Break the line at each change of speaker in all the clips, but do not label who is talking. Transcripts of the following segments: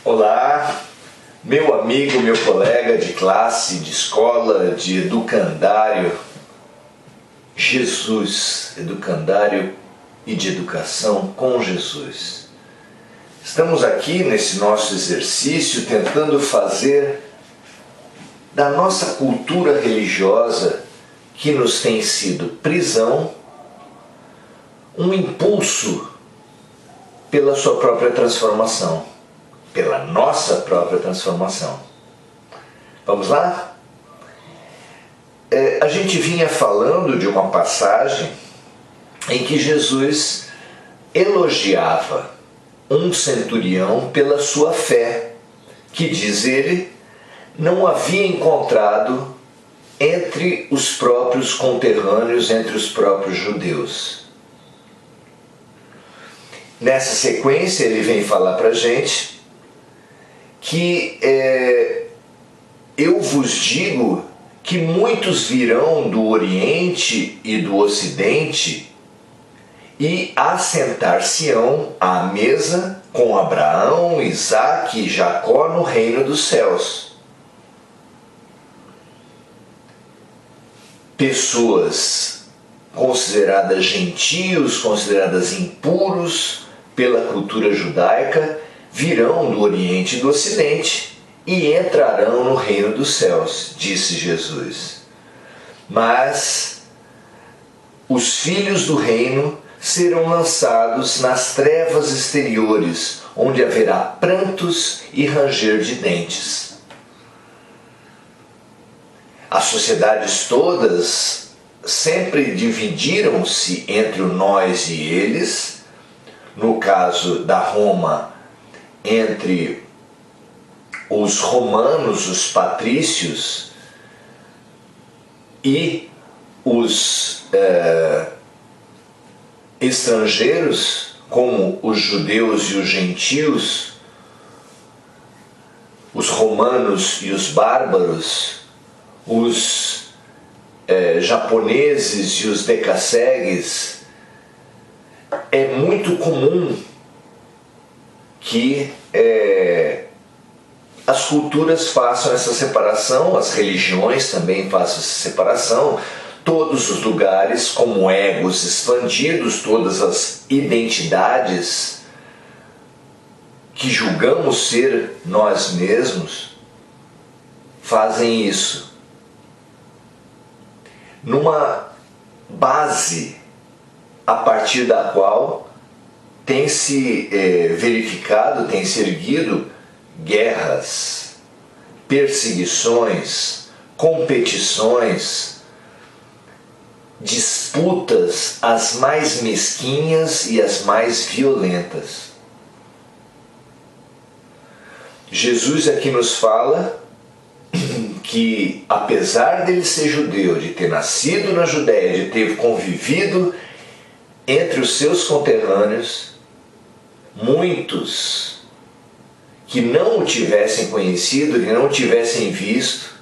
Olá, meu amigo, meu colega de classe, de escola, de educandário, Jesus, educandário e de educação com Jesus. Estamos aqui nesse nosso exercício tentando fazer da nossa cultura religiosa, que nos tem sido prisão, um impulso pela sua própria transformação, pela nossa própria transformação. Vamos lá? A gente vinha falando de uma passagem em que Jesus elogiava um centurião pela sua fé, que, diz ele, não havia encontrado entre os próprios conterrâneos, entre os próprios judeus. Nessa sequência ele vem falar para a gente que eu vos digo que muitos virão do Oriente e do Ocidente e assentar-se-ão à mesa com Abraão, Isaque e Jacó no reino dos céus. Pessoas consideradas gentios, consideradas impuros pela cultura judaica, virão do Oriente e do Ocidente e entrarão no reino dos céus, disse Jesus. Mas os filhos do reino serão lançados nas trevas exteriores, onde haverá prantos e ranger de dentes. As sociedades todas sempre dividiram-se entre o nós e eles, no caso da Roma, entre os romanos, os patrícios, e os estrangeiros, como os judeus e os gentios, os romanos e os bárbaros, os japoneses e os decassegues. É muito comum que as culturas façam essa separação, as religiões também façam essa separação, todos os lugares como egos expandidos, todas as identidades que julgamos ser nós mesmos, fazem isso. Numa base a partir da qual tem se verificado, tem se erguido guerras, perseguições, competições, disputas as mais mesquinhas e as mais violentas. Jesus aqui nos fala que, apesar dele ser judeu, de ter nascido na Judéia, de ter convivido entre os seus conterrâneos, muitos que não o tivessem conhecido, que não o tivessem visto,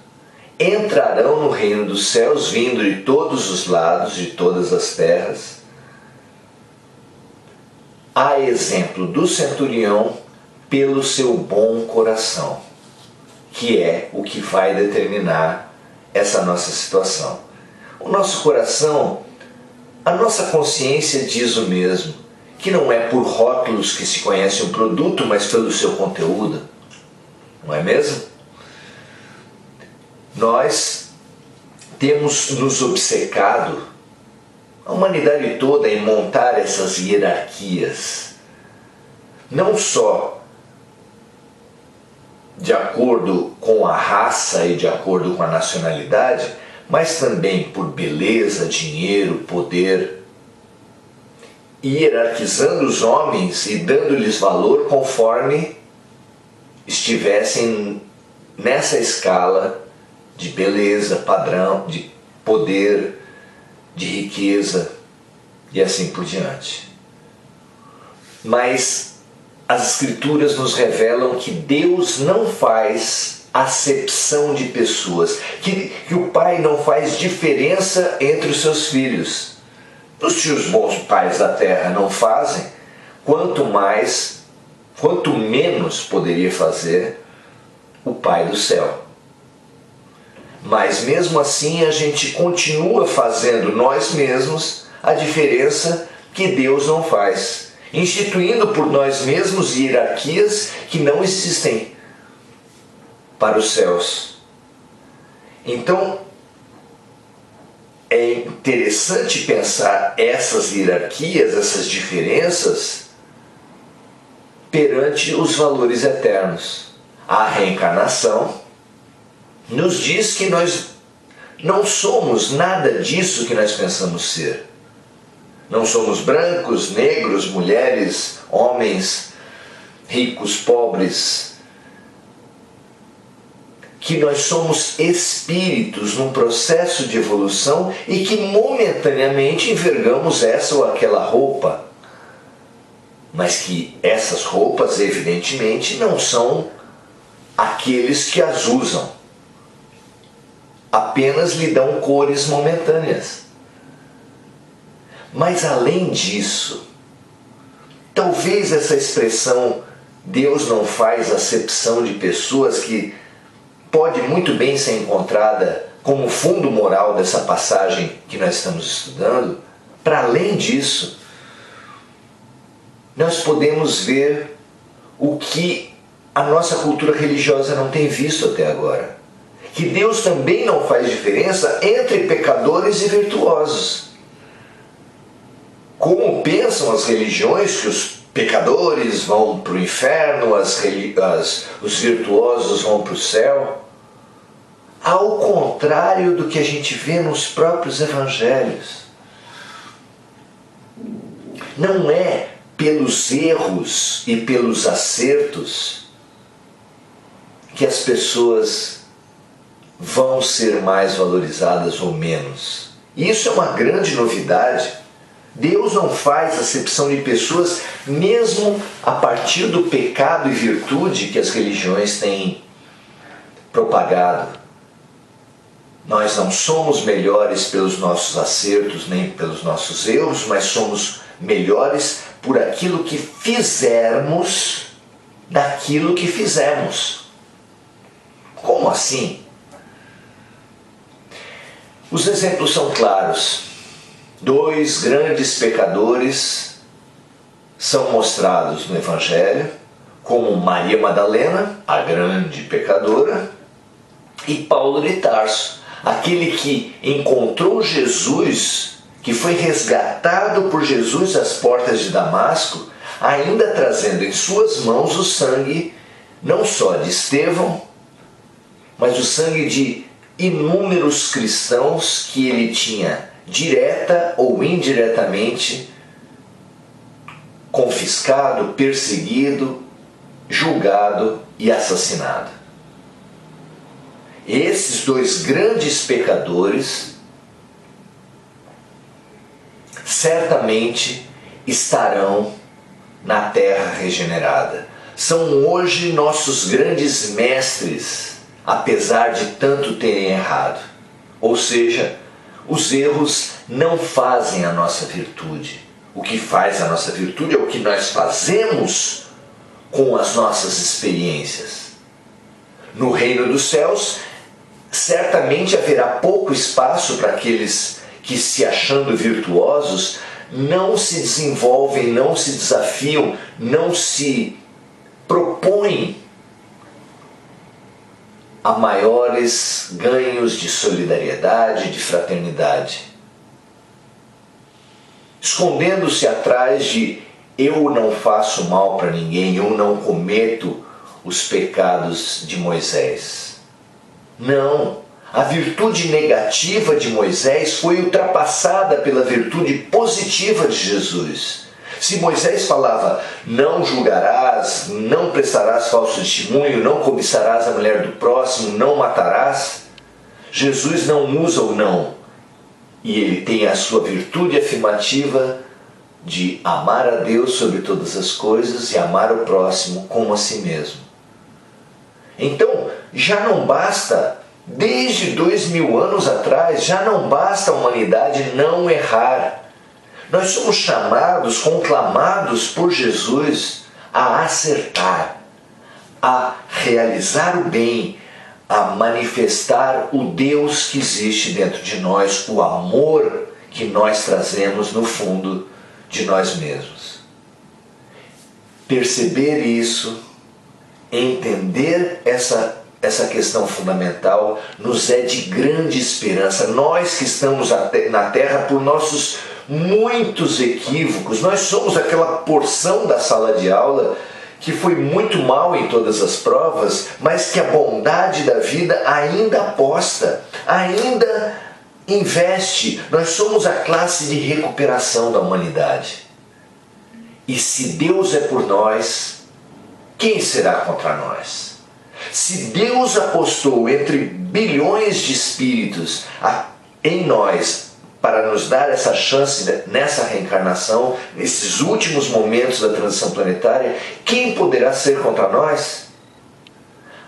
entrarão no reino dos céus, vindo de todos os lados, de todas as terras, a exemplo do centurião, pelo seu bom coração, que é o que vai determinar essa nossa situação. O nosso coração, a nossa consciência diz o mesmo, que não é por rótulos que se conhece um produto, mas pelo seu conteúdo, não é mesmo? Nós temos nos obcecado, a humanidade toda, em montar essas hierarquias, não só de acordo com a raça e de acordo com a nacionalidade, mas também por beleza, dinheiro, poder, hierarquizando os homens e dando-lhes valor conforme estivessem nessa escala de beleza, padrão, de poder, de riqueza e assim por diante. Mas as Escrituras nos revelam que Deus não faz acepção de pessoas, que o Pai não faz diferença entre os seus filhos. Se os bons pais da terra não fazem, quanto mais quanto menos poderia fazer o Pai do céu. Mas mesmo assim a gente continua fazendo nós mesmos a diferença que Deus não faz, instituindo por nós mesmos hierarquias que não existem para os céus. Então, é interessante pensar essas hierarquias, essas diferenças, perante os valores eternos. A reencarnação nos diz que nós não somos nada disso que nós pensamos ser. Não somos brancos, negros, mulheres, homens, ricos, pobres. Que nós somos espíritos num processo de evolução e que momentaneamente envergamos essa ou aquela roupa. Mas que essas roupas, evidentemente, não são aqueles que as usam. Apenas lhe dão cores momentâneas. Mas além disso, talvez essa expressão Deus não faz acepção de pessoas, que pode muito bem ser encontrada como fundo moral dessa passagem que nós estamos estudando, para além disso, nós podemos ver o que a nossa cultura religiosa não tem visto até agora. Que Deus também não faz diferença entre pecadores e virtuosos. Como pensam as religiões que os pecadores vão para o inferno, os virtuosos vão para o céu. Ao contrário do que a gente vê nos próprios evangelhos. Não é pelos erros e pelos acertos que as pessoas vão ser mais valorizadas ou menos. Isso é uma grande novidade. Deus não faz acepção de pessoas, mesmo a partir do pecado e virtude que as religiões têm propagado. Nós não somos melhores pelos nossos acertos nem pelos nossos erros, mas somos melhores por aquilo que fizermos daquilo que fizemos. Como assim? Os exemplos são claros. 2 grandes pecadores são mostrados no Evangelho, como Maria Madalena, a grande pecadora, e Paulo de Tarso, aquele que encontrou Jesus, que foi resgatado por Jesus às portas de Damasco, ainda trazendo em suas mãos o sangue, não só de Estevão, mas o sangue de inúmeros cristãos que ele tinha, direta ou indiretamente, confiscado, perseguido, julgado e assassinado. Esses 2 grandes pecadores certamente estarão na terra regenerada. São hoje nossos grandes mestres, apesar de tanto terem errado. Ou seja, os erros não fazem a nossa virtude. O que faz a nossa virtude é o que nós fazemos com as nossas experiências. No reino dos céus, certamente haverá pouco espaço para aqueles que, se achando virtuosos, não se desenvolvem, não se desafiam, não se propõem a maiores ganhos de solidariedade, de fraternidade. Escondendo-se atrás de eu não faço mal para ninguém, eu não cometo os pecados de Moisés. Não, a virtude negativa de Moisés foi ultrapassada pela virtude positiva de Jesus. Se Moisés falava, não julgarás, não prestarás falso testemunho, não cobiçarás a mulher do próximo, não matarás, Jesus não usa o não. E ele tem a sua virtude afirmativa de amar a Deus sobre todas as coisas e amar o próximo como a si mesmo. Então, já não basta, desde 2000 anos atrás, já não basta a humanidade não errar. Nós somos chamados, conclamados por Jesus a acertar, a realizar o bem, a manifestar o Deus que existe dentro de nós, o amor que nós trazemos no fundo de nós mesmos. Perceber isso, entender essa questão fundamental, nos é de grande esperança. Nós que estamos na Terra por nossos muitos equívocos, nós somos aquela porção da sala de aula que foi muito mal em todas as provas, mas que a bondade da vida ainda aposta, ainda investe. Nós somos a classe de recuperação da humanidade. E se Deus é por nós, quem será contra nós? Se Deus apostou entre bilhões de espíritos em nós para nos dar essa chance nessa reencarnação, nesses últimos momentos da transição planetária, quem poderá ser contra nós?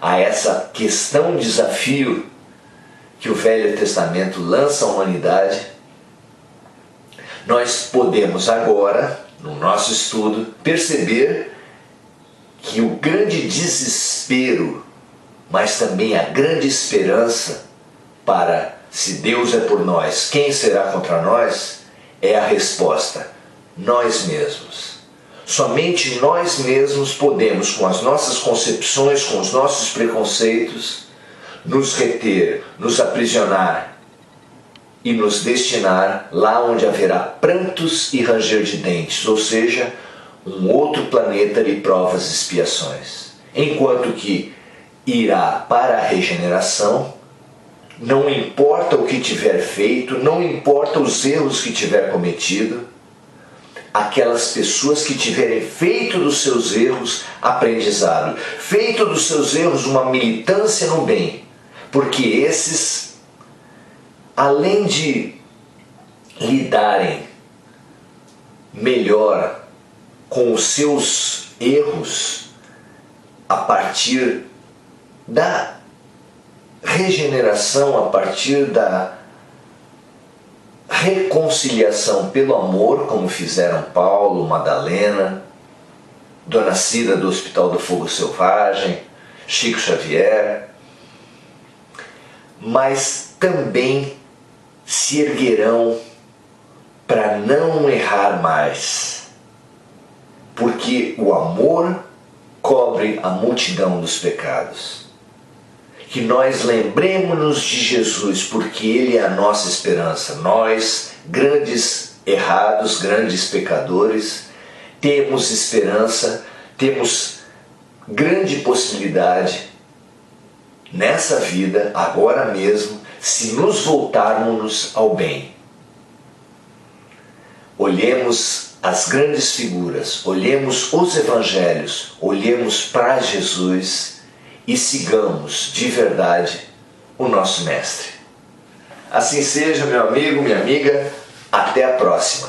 A essa questão, desafio que o Velho Testamento lança à humanidade, nós podemos agora, no nosso estudo, perceber que o grande desespero, mas também a grande esperança para, se Deus é por nós, quem será contra nós? É a resposta: nós mesmos. Somente nós mesmos podemos, com as nossas concepções, com os nossos preconceitos, nos reter, nos aprisionar e nos destinar lá onde haverá prantos e ranger de dentes, ou seja, um outro planeta de provas e expiações. Enquanto que irá para a regeneração, não importa o que tiver feito, não importa os erros que tiver cometido, aquelas pessoas que tiverem feito dos seus erros aprendizado, feito dos seus erros uma militância no bem, porque esses, além de lidarem melhor com os seus erros a partir da regeneração, a partir da reconciliação pelo amor, como fizeram Paulo, Madalena, Dona Cida do Hospital do Fogo Selvagem, Chico Xavier, mas também se erguerão para não errar mais, porque o amor cobre a multidão dos pecados. Que nós lembremos-nos de Jesus, porque Ele é a nossa esperança. Nós, grandes errados, grandes pecadores, temos esperança, temos grande possibilidade nessa vida, agora mesmo, se nos voltarmos ao bem. Olhemos as grandes figuras, olhemos os evangelhos, olhemos para Jesus e sigamos de verdade o nosso Mestre. Assim seja, meu amigo, minha amiga, até a próxima.